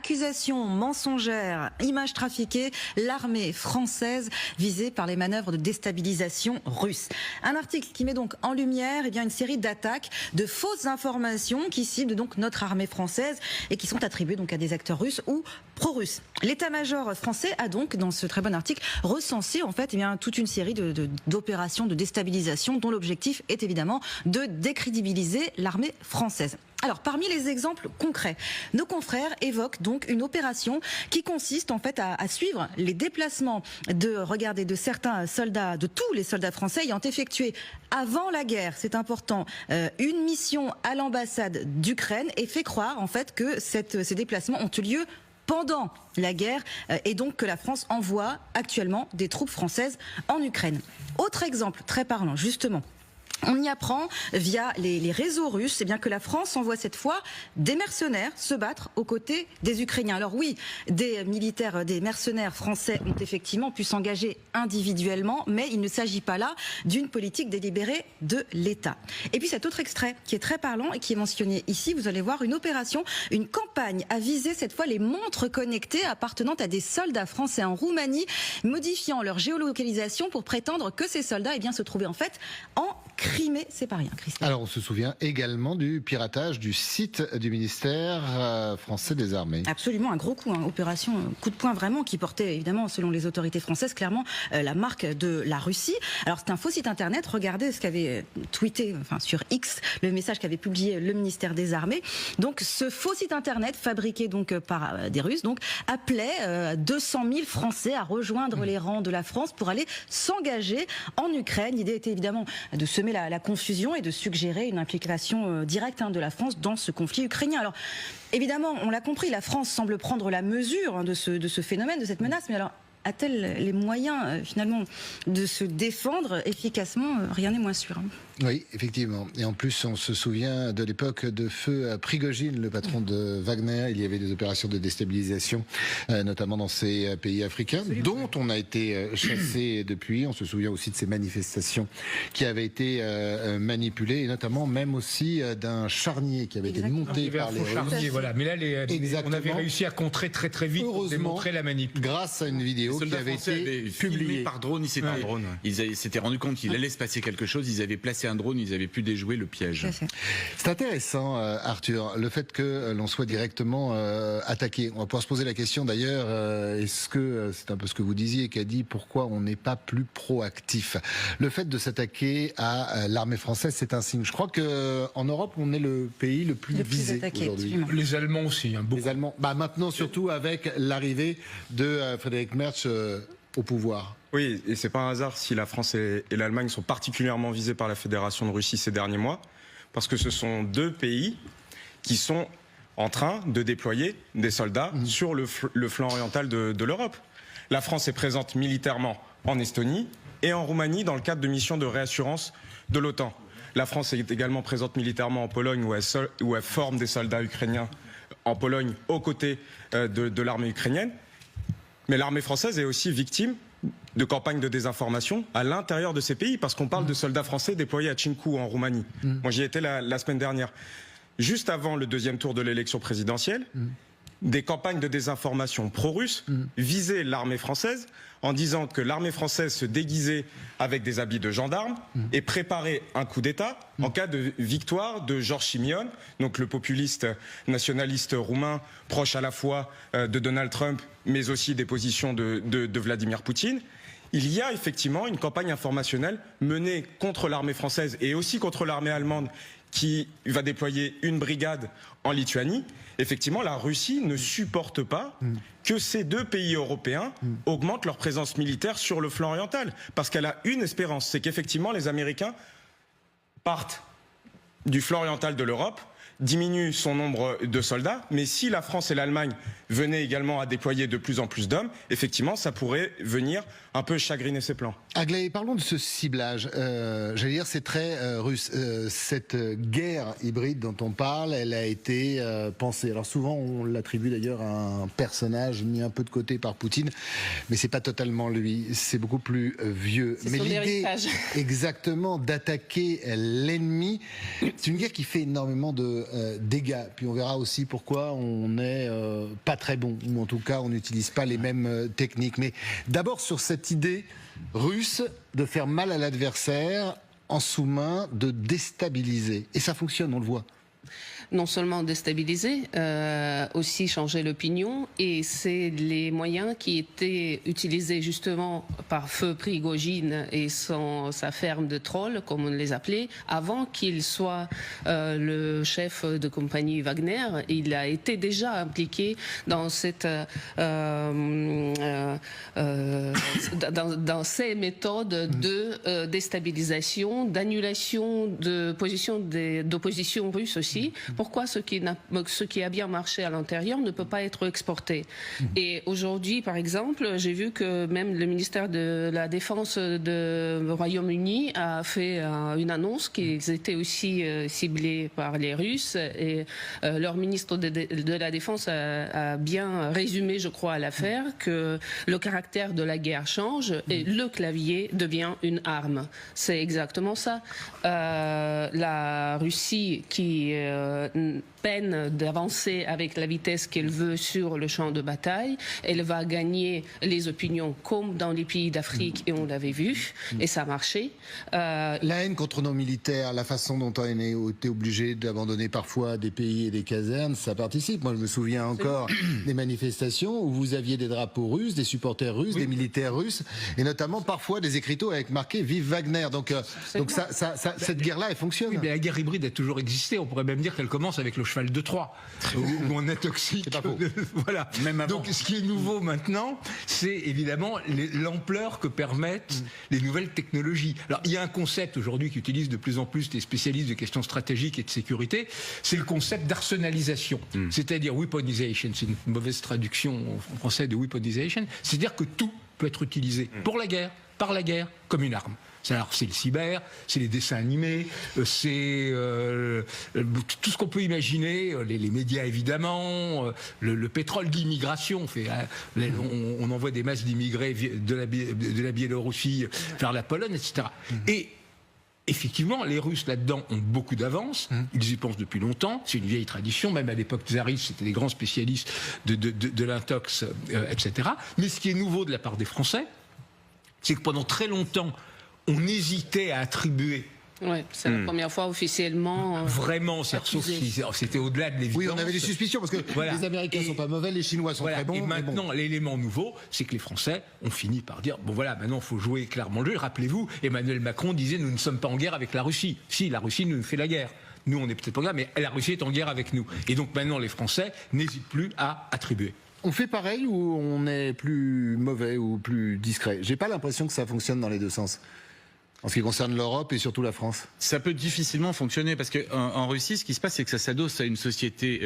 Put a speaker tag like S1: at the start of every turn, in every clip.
S1: Accusation mensongère, images trafiquées, l'armée française visée par les manœuvres de déstabilisation russe. Un article qui met donc en lumière une série d'attaques, de fausses informations qui ciblent donc notre armée française et qui sont attribuées donc à des acteurs russes ou pro-russes. L'état-major français a donc, dans ce très bon article, recensé en fait toute une série d'opérations de déstabilisation dont l'objectif est évidemment de décrédibiliser l'armée française. Alors, parmi les exemples concrets, nos confrères évoquent donc une opération qui consiste en fait à suivre les déplacements de certains soldats, de tous les soldats français ayant effectué avant la guerre, c'est important, une mission à l'ambassade d'Ukraine et fait croire en fait que ces déplacements ont eu lieu pendant la guerre et donc que la France envoie actuellement des troupes françaises en Ukraine. Autre exemple très parlant, justement. On y apprend via les réseaux russes que la France envoie cette fois des mercenaires se battre aux côtés des Ukrainiens. Alors oui, des mercenaires français ont effectivement pu s'engager individuellement, mais il ne s'agit pas là d'une politique délibérée de l'État. Et puis cet autre extrait qui est très parlant et qui est mentionné ici, vous allez voir une opération, une campagne à viser cette fois les montres connectées appartenant à des soldats français en Roumanie, modifiant leur géolocalisation pour prétendre que ces soldats se trouvaient en fait en Crimée, c'est pas rien, Christophe.
S2: Alors on se souvient également du piratage du site du ministère français des Armées.
S1: Absolument, un gros coup, opération coup de poing vraiment qui portait évidemment, selon les autorités françaises, clairement la marque de la Russie. Alors c'est un faux site internet, regardez ce qu'avait tweeté, sur X, le message qu'avait publié le ministère des Armées. Donc ce faux site internet fabriqué donc par des Russes, donc appelait 200 000 Français à rejoindre les rangs de la France pour aller s'engager en Ukraine. L'idée était évidemment de semer la confusion et de suggérer une implication directe de la France dans ce conflit ukrainien. Alors, évidemment, on l'a compris, la France semble prendre la mesure de ce phénomène, de cette menace, mais alors, a-t-elle les moyens, finalement, de se défendre efficacement? Rien n'est moins sûr.
S2: Oui, effectivement. Et en plus, on se souvient de l'époque de feu Prigojine, le patron de Wagner. Il y avait des opérations de déstabilisation, notamment dans ces pays africains, dont on a été chassé depuis. On se souvient aussi de ces manifestations qui avaient été manipulées, et notamment même aussi d'un charnier qui avait été monté par les Russes.
S3: Voilà. Mais là, on avait réussi à contrer très très vite pour démontrer la manip.
S2: Grâce à une vidéo qui avait été publiée
S4: par drone. Ils s'étaient rendu compte qu'il allait se passer quelque chose. Ils avaient placé un drone, ils avaient pu déjouer le piège.
S2: C'est intéressant, Arthur, le fait que l'on soit directement attaqué. On va pouvoir se poser la question d'ailleurs, est-ce que c'est un peu ce que vous disiez, Kadi, pourquoi on n'est pas plus proactif? Le fait de s'attaquer à l'armée française, c'est un signe. Je crois qu'en Europe, on est le pays le plus visé aujourd'hui.
S3: Les Allemands aussi, beaucoup.
S2: Les Allemands. Maintenant, surtout avec l'arrivée de Frédéric Merz au pouvoir.
S5: Oui, et c'est pas un hasard si la France et l'Allemagne sont particulièrement visés par la Fédération de Russie ces derniers mois, parce que ce sont deux pays qui sont en train de déployer des soldats sur le flanc oriental de l'Europe. La France est présente militairement en Estonie et en Roumanie dans le cadre de missions de réassurance de l'OTAN. La France est également présente militairement en Pologne où elle forme des soldats ukrainiens en Pologne aux côtés de l'armée ukrainienne. Mais l'armée française est aussi victime de campagnes de désinformation à l'intérieur de ces pays, parce qu'on parle de soldats français déployés à Chincu en Roumanie. Moi j'y étais la semaine dernière. Juste avant le deuxième tour de l'élection présidentielle, des campagnes de désinformation pro-russes visaient l'armée française en disant que l'armée française se déguisait avec des habits de gendarmes et préparait un coup d'État en cas de victoire de Georges Simion, donc le populiste nationaliste roumain proche à la fois de Donald Trump mais aussi des positions de Vladimir Poutine. Il y a effectivement une campagne informationnelle menée contre l'armée française et aussi contre l'armée allemande qui va déployer une brigade en Lituanie. Effectivement, la Russie ne supporte pas que ces deux pays européens augmentent leur présence militaire sur le flanc oriental. Parce qu'elle a une espérance, c'est qu'effectivement les Américains partent du flanc oriental de l'Europe, diminue son nombre de soldats, mais si la France et l'Allemagne venaient également à déployer de plus en plus d'hommes, effectivement, ça pourrait venir un peu chagriner ses plans.
S2: Aglaé, parlons de ce ciblage. J'allais dire, c'est très russe. Cette guerre hybride dont on parle, elle a été pensée. Alors souvent, on l'attribue d'ailleurs à un personnage mis un peu de côté par Poutine, mais c'est pas totalement lui. C'est beaucoup plus vieux. Mais l'idée, exactement, d'attaquer l'ennemi, c'est une guerre qui fait énormément de dégâts. Puis on verra aussi pourquoi on n'est pas très bon, ou en tout cas on n'utilise pas les mêmes techniques. Mais d'abord sur cette idée russe de faire mal à l'adversaire en sous-main, de déstabiliser. Et ça fonctionne, on le voit.
S6: Non seulement déstabiliser, aussi changer l'opinion, et c'est les moyens qui étaient utilisés justement par feu Prigojine et sa ferme de trolls, comme on les appelait, avant qu'il soit le chef de compagnie Wagner. Il a été déjà impliqué dans cette dans ces méthodes de déstabilisation, d'annulation de position d'opposition russe aussi. Pourquoi ce qui a bien marché à l'intérieur ne peut pas être exporté? Et aujourd'hui, par exemple, j'ai vu que même le ministère de la Défense du Royaume-Uni a fait une annonce qu'ils étaient aussi ciblés par les Russes, et leur ministre de la Défense a bien résumé, je crois, à l'affaire, que le caractère de la guerre change et le clavier devient une arme. C'est exactement ça. La Russie qui peine d'avancer avec la vitesse qu'elle veut sur le champ de bataille, elle va gagner les opinions comme dans les pays d'Afrique, et on l'avait vu, et ça a marché.
S2: La haine contre nos militaires, la façon dont on a été obligé d'abandonner parfois des pays et des casernes, ça participe. Moi je me souviens encore des manifestations où vous aviez des drapeaux russes, des supporters russes, des militaires russes, et notamment parfois des écriteaux avec marqué Vive Wagner. Donc cette guerre-là, elle fonctionne.
S3: Oui, mais la guerre hybride a toujours existé. On pourrait même dire qu'elle commence avec le cheval de Troie, où on intoxique. Voilà. Même avant. Donc, ce qui est nouveau maintenant, c'est évidemment l'ampleur que permettent les nouvelles technologies. Alors, il y a un concept aujourd'hui qu'utilisent de plus en plus les spécialistes de questions stratégiques et de sécurité, c'est le concept d'arsenalisation. C'est-à-dire weaponization, c'est une mauvaise traduction en français de weaponization, c'est-à-dire que tout peut être utilisé pour la guerre, par la guerre, comme une arme. Alors, c'est le cyber, c'est les dessins animés, c'est tout ce qu'on peut imaginer, les médias évidemment, le pétrole d'immigration. On envoie des masses d'immigrés de la Biélorussie vers la Pologne, etc. Et effectivement, les Russes là-dedans ont beaucoup d'avance. Ils y pensent depuis longtemps. C'est une vieille tradition. Même à l'époque tsariste, c'était des grands spécialistes de l'intox, etc. Mais ce qui est nouveau de la part des Français, c'est que pendant très longtemps, on hésitait à attribuer.
S6: Ouais, c'est la première fois officiellement.
S3: Vraiment, sauf si c'était au-delà de l'évidence.
S2: Oui, on avait des suspicions parce que les Américains sont pas mauvais, les Chinois sont très bons.
S3: Et maintenant, l'élément nouveau, c'est que les Français ont fini par dire bon voilà, maintenant il faut jouer clairement le jeu. Rappelez-vous, Emmanuel Macron disait nous ne sommes pas en guerre avec la Russie. Si, la Russie nous fait la guerre. Nous, on n'est peut-être pas en guerre, mais la Russie est en guerre avec nous. Et donc maintenant, les Français n'hésitent plus à attribuer.
S2: On fait pareil ou on est plus mauvais ou plus discret? J'ai pas l'impression que ça fonctionne dans les deux sens. En ce qui concerne l'Europe et surtout la France.
S4: Ça peut difficilement fonctionner parce que en Russie, ce qui se passe, c'est que ça s'adosse à une société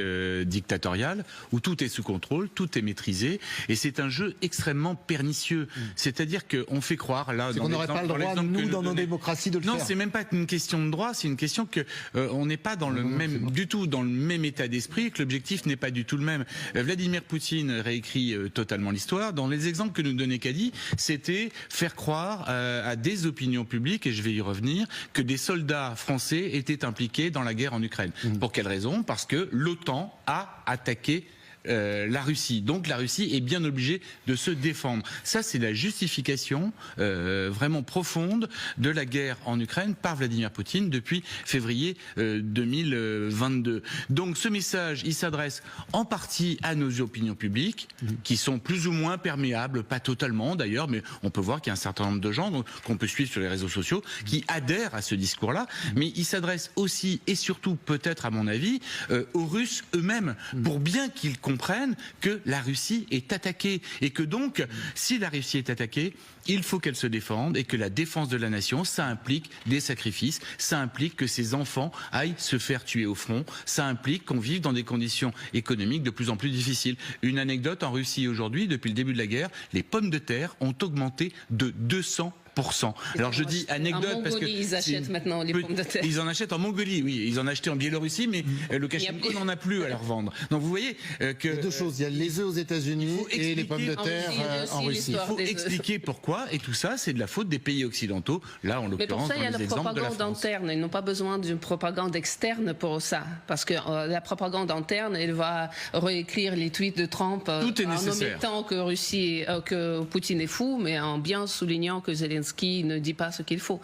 S4: dictatoriale où tout est sous contrôle, tout est maîtrisé, et c'est un jeu extrêmement pernicieux. C'est-à-dire qu'on fait croire là.
S2: On n'aurait pas le droit, nous, dans nos démocraties, de le faire.
S4: Non, c'est même pas une question de droit, c'est une question que on n'est pas dans du tout dans le même état d'esprit, que l'objectif n'est pas du tout le même. Vladimir Poutine réécrit totalement l'histoire. Dans les exemples que nous donnait Kadi, c'était faire croire à des opinions publiques, et je vais y revenir, que des soldats français étaient impliqués dans la guerre en Ukraine. Pour quelle raison? Parce que l'OTAN a attaqué la Russie. Donc la Russie est bien obligée de se défendre. Ça, c'est la justification vraiment profonde de la guerre en Ukraine par Vladimir Poutine depuis février 2022. Donc ce message, il s'adresse en partie à nos opinions publiques qui sont plus ou moins perméables, pas totalement d'ailleurs, mais on peut voir qu'il y a un certain nombre de gens qu'on peut suivre sur les réseaux sociaux qui adhèrent à ce discours-là, mais il s'adresse aussi et surtout peut-être à mon avis aux Russes eux-mêmes pour bien qu'ils comprennent que la Russie est attaquée et que donc, si la Russie est attaquée, il faut qu'elle se défende et que la défense de la nation, ça implique des sacrifices, ça implique que ses enfants aillent se faire tuer au front, ça implique qu'on vive dans des conditions économiques de plus en plus difficiles. Une anecdote, en Russie aujourd'hui, depuis le début de la guerre, les pommes de terre ont augmenté de 200%. Alors je dis anecdote parce que
S6: ils achètent maintenant les pommes de terre.
S4: Ils en achètent en Mongolie, oui. Ils en achetaient en Biélorussie, mais Loukachenko n'en a plus à leur vendre. Donc vous voyez que...
S2: Il y a deux choses. Il y a les œufs aux États-Unis et les pommes de terre en Russie.
S4: Il faut expliquer pourquoi, et tout ça, c'est de la faute des pays occidentaux. Là, en l'occurrence, dans les exemples de la France. Mais pour ça, il y a la propagande interne. Ils n'ont pas besoin d'une propagande externe pour ça. Parce que la propagande interne, elle va réécrire les tweets de Trump en omettant que Poutine est fou, mais en bien soulignant que Zelensky ne dit pas ce qu'il faut.